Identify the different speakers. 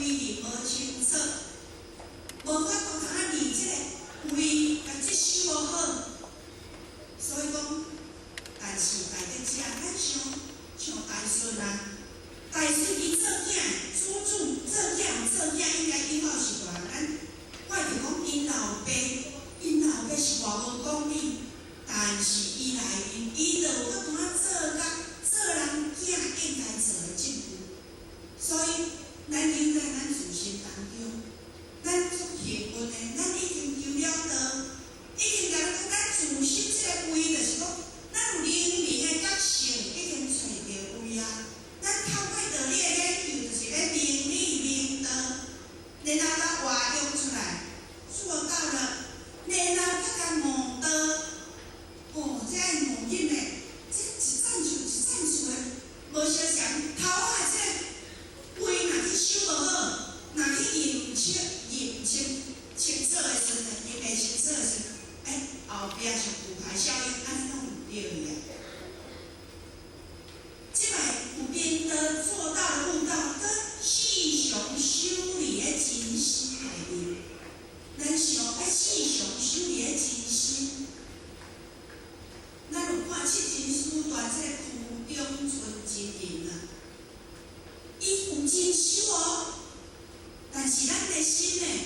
Speaker 1: 理无清楚，无法度通啊理这个位，甲接收无好，所以讲，但是大家食咱像大孙啊，大孙伊做囝，主做囝应该以后是大咱，我就讲因老爸是偌无讲理，但是伊就有法度啊做人囝应该做的职务，所以咱应在咱自身当中，咱足幸运的，咱已经求了道，已经甲咱自身这个位，就是讲，咱有灵明的觉性，已经找到位啊。咱透过道理的研究，就是咧明理明道，然后甲活用出来，做到了，然后再甲悟道，哦，这悟入的，这一赞数的，无相像头啊这位若去修无好，若去认清楚的时阵，认袂清楚的时阵，后壁是骨牌效应，安尼拢有道理啊。即摆有明道做到悟道，跟四常修理的真心内面，咱想要四常修理的真心，咱有看七经书段这个苦中存真人啊，伊有真修哦，但是咱的心呢，